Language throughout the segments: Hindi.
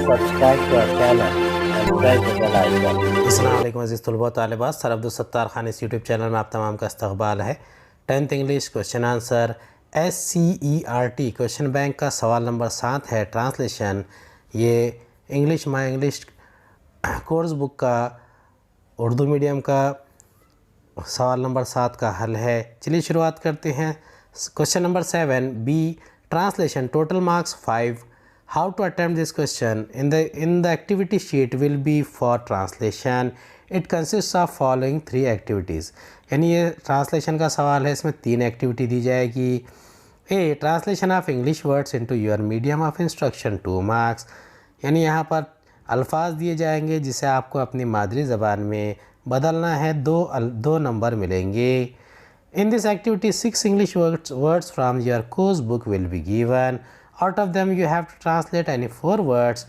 subscribe to our channel and press the bell icon. अस्सलाम वालेकुम अज़ीज़ तलबा तालिबात, सर अब्दुल-सत्तार खान इस यूट्यूब चैनल में आप तमाम का इस्तक़बाल है। 10th English question answer SCERT question bank का सवाल नंबर 7 है। ट्रांसलेशन ये English my English course book का उर्दू मीडियम का सवाल नंबर 7 का हल है। चलिए शुरुआत करते हैं। Question number 7 B translation total marks 5। How to attempt this question in the activity sheet will be for translation. It consists of following 3 activities. यानी ये ट्रांसलेशन का सवाल है, इसमें 3 एक्टिविटी दी जाएगी। A translation of English words into your medium of instruction 2 marks. यानी यहाँ पर अल्फाज दिए जाएंगे जिसे आपको अपनी मादरी ज़बान में बदलना है, दो नंबर मिलेंगे। In this activity 6 English words from your course book will be given. Out of them you have to translate any 4 words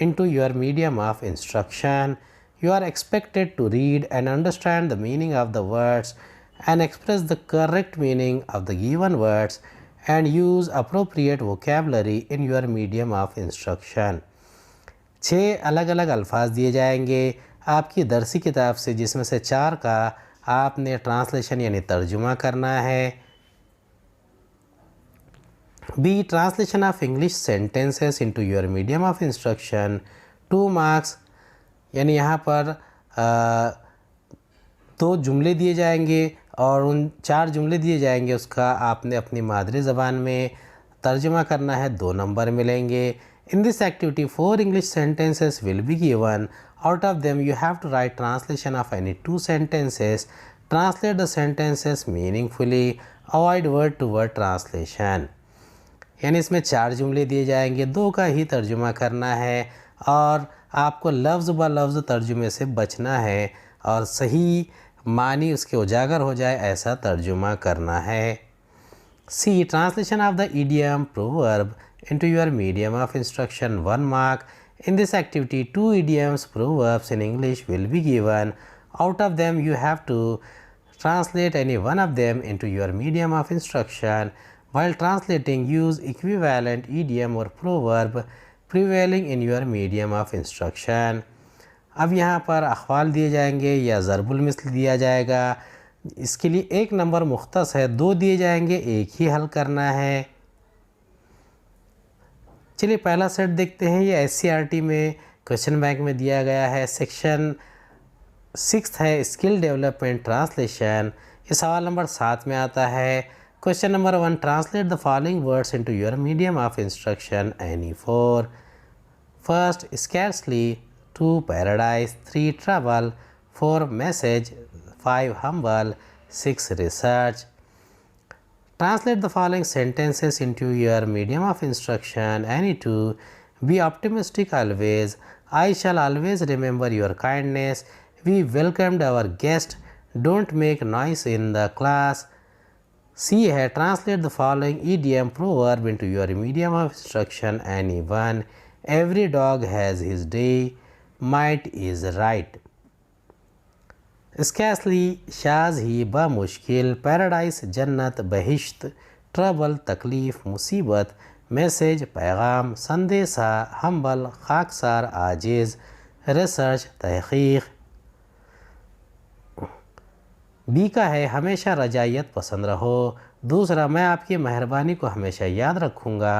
into your medium of instruction. You are expected to read and understand the meaning of the words and express the correct meaning of the given words and use appropriate vocabulary in your medium of instruction. 6 अलग अलग अल्फाज दिए जाएंगे आपकी दरसी किताब से, जिसमें से 4 का आपने ट्रांसलेशन यानी तर्जुमा करना है। B translation of English sentences into your medium of instruction 2 marks. यानी यहाँ पर 2 जुमले दिए जाएंगे और उन 4 जुमले दिए जाएंगे, उसका आपने अपनी मादरी ज़बान में तर्जुमा करना है, 2 नंबर मिलेंगे। In this activity 4 English sentences will be given. Out of them you have to write translation of any 2 sentences. Translate the sentences meaningfully. Avoid word to word translation. यानी इसमें 4 जुमले दिए जाएंगे, 2 का ही तर्जुमा करना है और आपको लफ्ज़ ब लफ्ज़ तर्जुमे से बचना है और सही मानी उसके उजागर हो जाए ऐसा तर्जुमा करना है। C translation of the idiom proverb into your medium of instruction 1 mark. In this activity 2 idioms proverbs in English will be given. Out of them you have to translate any one of them into your medium of instruction. While translating use equivalent idiom or proverb prevailing in your medium of instruction. अब यहाँ पर अख़वाल दिए जाएंगे या ज़रबुल मिस्ल दिया जाएगा। इसके लिए 1 नंबर मुख्तस है, 2 दिए जाएंगे, 1 ही हल करना है। चलिए पहला सेट देखते हैं। ये SCERT में क्वेश्चन बैंक में दिया गया है। सेक्शन 6 है स्किल डेवलपमेंट ट्रांसलेशन। ये सवाल नंबर 7 में आता है। Question number 1 translate the following words into your medium of instruction any 4। First scarcely, 2 paradise, 3 travel, 4 message, 5 humble, 6 research. Translate the following sentences into your medium of instruction. Any 2. Be optimistic always. I shall always remember your kindness. We welcomed our guest. Don't make noise in the class. C है translate the following idiom proverb into your medium of instruction. Any 1. Every dog has his day. Might is right. Scarcely, शाज ही, बामुश्किल, पैराडाइस जन्नत, बहिश्त, ट्रबल तकलीफ़ मुसीबत, मैसेज पैगाम, संदेशा, हम्बल खाकसार आजिज़, रिसर्च तहक़ीक़। बी का है हमेशा रजायत पसंद रहो। दूसरा मैं आपकी मेहरबानी को हमेशा याद रखूँगा।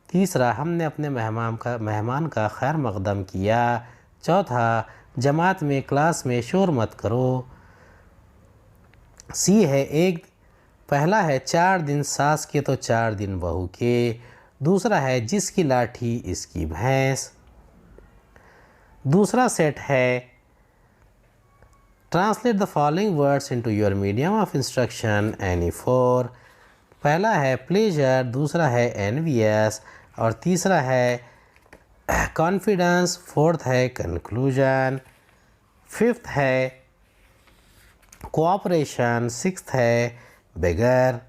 तीसरा हमने अपने मेहमान का खैर मक़दम किया। चौथा जमात में क्लास में शोर मत करो। सी है पहला है 4 दिन सास के तो 4 दिन बहू के। दूसरा है जिसकी लाठी इसकी भैंस। दूसरा सेट है translate the following words into your medium of instruction any 4। पहला है प्लेजर, दूसरा है एनवियस और तीसरा है कॉन्फिडेंस। 4th है कंक्लूजन। 5th है कोऑपरेशन। 6th है बेगर।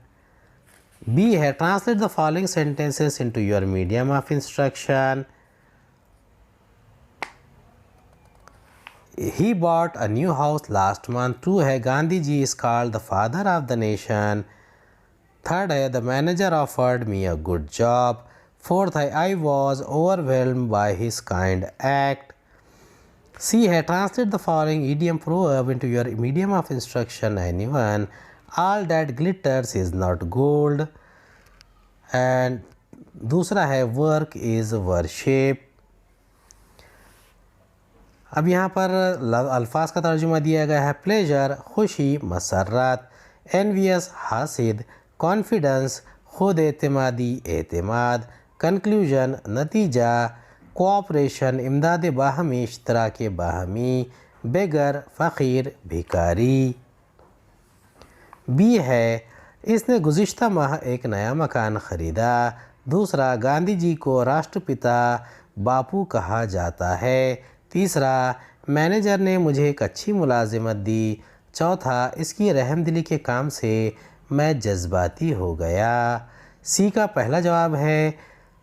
बी है translate the following sentences into your medium of instruction. He bought a new house last month. 2 है Gandhi ji is called the father of the nation. 3rd है the manager offered me a good job. Fourth है I was overwhelmed by his kind act. C है translate the following idiom proverb into your medium of instruction any one. All that glitters is not gold. And दूसरा है वर्क इज़ वर्शिप। अब यहाँ पर अल्फाज का तर्जुमा दिया गया है। प्लेजर खुशी मसरत, एनवियस हासिद, कॉन्फिडेंस खुद एतमादी एतमाद, कंक्लूजन नतीजा, कोऑपरेशन इमदाद बाहमी इश्तराक बाहमी, बेगर फ़कीर भिकारी। बी है इसने गुज़िश्ता माह एक नया मकान ख़रीदा। दूसरा गांधी जी को राष्ट्रपिता बापू कहा जाता है। तीसरा मैनेजर ने मुझे एक अच्छी मुलाजिमत दी। चौथा इसकी रहमदिली के काम से मैं जज्बाती हो गया। सी का पहला जवाब है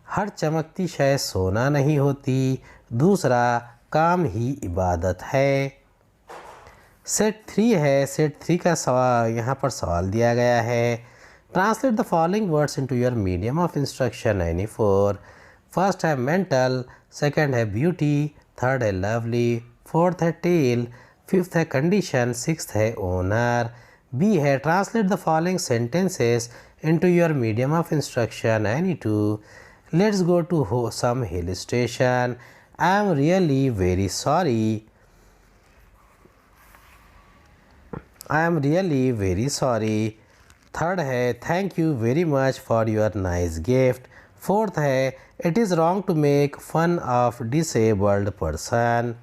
हर चमकती शय सोना नहीं होती। दूसरा काम ही इबादत है। सेट 3 है। सेट 3 का सवाल यहाँ पर सवाल दिया गया है। Translate the following words into your medium of instruction any four. First है मेंटल, सेकंड है ब्यूटी, थर्ड है लवली, फोर्थ है टेल, फिफ्थ है कंडीशन, सिक्स्थ है ओनर। बी है translate the following sentences into your medium of instruction any two. Let's go to some hill station. I am really very sorry. I am really very sorry. Third है thank you very much for your nice gift. Fourth है it is wrong to make fun of disabled person.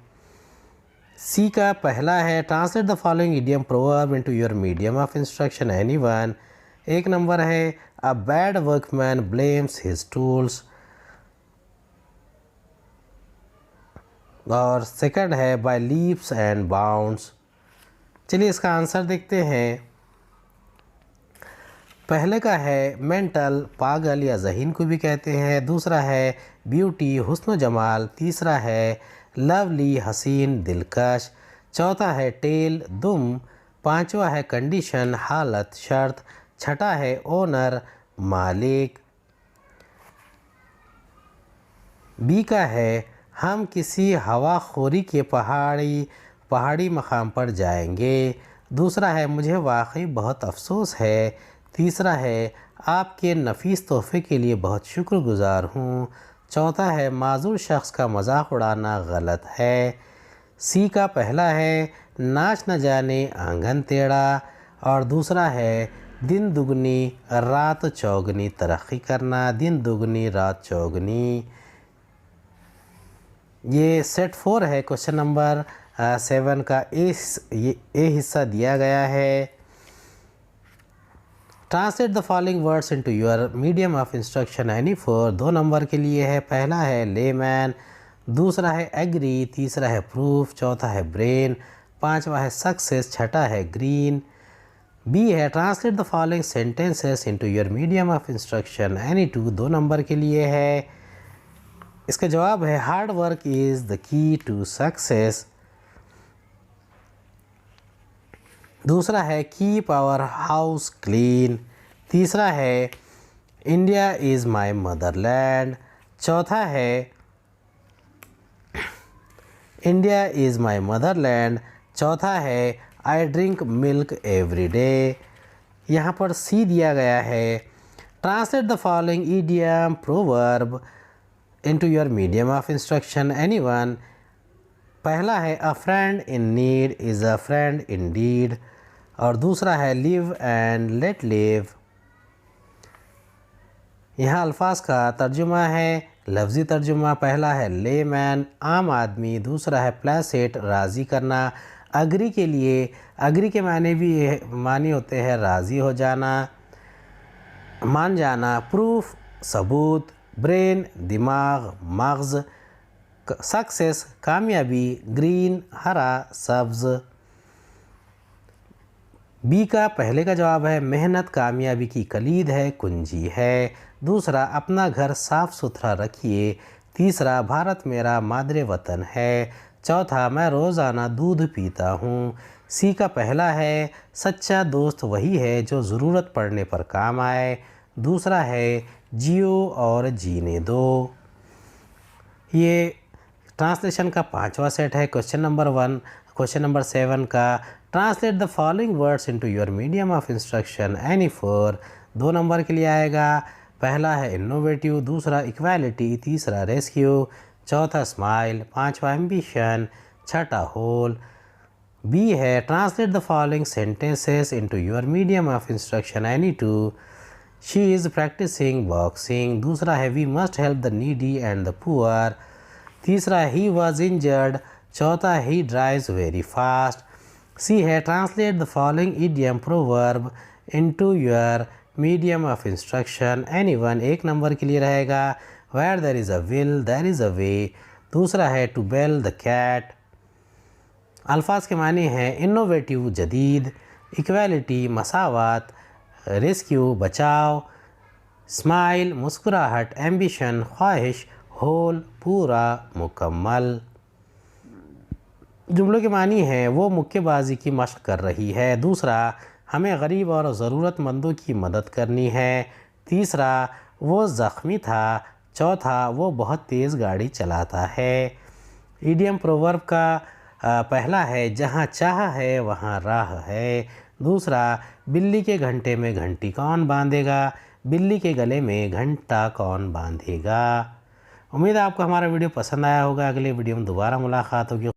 C का पहला है translate the following idiom proverb into your medium of instruction any one. एक नंबर है a bad workman blames his tools. और सेकंड है बाय लीप्स एंड बाउंड्स। चलिए इसका आंसर देखते हैं। पहले का है मेंटल, पागल या जहीन को भी कहते हैं। दूसरा है ब्यूटी, हुस्न जमाल। तीसरा है लवली, हसीन दिलकश। चौथा है टेल, दुम। पांचवा है कंडीशन, हालत शर्त। छठा है ओनर, मालिक। बी का है हम किसी हवाखोरी के पहाड़ी मकाम पर जाएंगे। दूसरा है मुझे वाकई बहुत अफसोस है। तीसरा है आपके नफीस तोहफे के लिए बहुत शुक्रगुजार हूँ। चौथा है माजूर शख्स का मजाक उड़ाना गलत है। सी का पहला है नाच न जाने आंगन टेढ़ा। और दूसरा है दिन दुगनी रात चौगनी तरक्की करना। दिन दुगनी रात चौगनी। ये सेट 4 है। क्वेश्चन नंबर 7 का ए हिस्सा दिया गया है। Translate the following words into your medium of instruction any four. 2 नंबर के लिए है। पहला है लेमैन, दूसरा है एग्री, तीसरा है प्रूफ, चौथा है ब्रेन, पांचवा है सक्सेस, छठा है ग्रीन। बी है translate the following sentences into your medium of instruction any two. 2 नंबर के लिए है। इसका जवाब है hard work is the key to success. दूसरा है कीप आवर हाउस क्लीन। तीसरा है इंडिया इज़ माई मदरलैंड। चौथा है इंडिया इज़ माई मदरलैंड। चौथा है I drink milk every day. यहाँ पर सी दिया गया है। Translate the following idiom proverb into your medium of instruction any one. पहला है a friend in need is a friend in deed. और दूसरा है लिव एंड लेट लिव। यहाँ अल्फाज का तर्जुमा है। लफ्ज़ी तर्जुमा पहला है लेमैन आम आदमी। दूसरा है प्लेसेट राज़ी करना। अग्री के लिए अग्री के मानी होते हैं राज़ी हो जाना, मान जाना। प्रूफ सबूत। ब्रेन दिमाग मग़ज़। सक्सेस कामयाबी। ग्रीन हरा सब्ज़। बी का पहले का जवाब है मेहनत कामयाबी की कलीद है, कुंजी है। दूसरा अपना घर साफ़ सुथरा रखिए। तीसरा भारत मेरा मादरे वतन है। चौथा मैं रोज़ाना दूध पीता हूँ। सी का पहला है सच्चा दोस्त वही है जो ज़रूरत पड़ने पर काम आए। दूसरा है जियो और जीने दो। ये ट्रांसलेशन का 5वां सेट है। क्वेश्चन नंबर 7 का translate the following words into your medium of instruction any four. 2 नंबर के लिए आएगा। पहला है इनोवेटिव, दूसरा इक्वालिटी, तीसरा रेस्क्यू, चौथा स्माइल, 5वां एम्बिशन, छठा होल। बी है translate the following sentences into your medium of instruction any two. She is practising boxing. दूसरा है we must help the needy and the poor. तीसरा ही वॉज इंजर्ड। चौथा he drives very fast. C है translate the following idiom proverb into your medium of instruction any one. 1 number के लिए रहेगा where there is a will there is a way. दूसरा है टू बेल द कैट। अल्फाज के माने हैं इनोवेटिव जदीद, इक्वालिटी मसावत, रेस्क्यू बचाव, स्माइल मुस्कुराहट, एम्बिशन ख्वाहिश, होल पूरा मुकम्मल। जुमलों के मानी हैं वो मुक्केबाजी की मशक कर रही है। दूसरा हमें गरीब और ज़रूरतमंदों की मदद करनी है। तीसरा वो ज़ख्मी था। चौथा वो बहुत तेज़ गाड़ी चलाता है। इडियम प्रोवर्ब का पहला है जहाँ चाह है वहाँ राह है। दूसरा बिल्ली के घंटे में घंटी कौन बांधेगा, बिल्ली के गले में घंटा कौन बांधेगा। उम्मीद है आपको हमारा वीडियो पसंद आया होगा। अगले वीडियो में दोबारा मुलाकात होगी।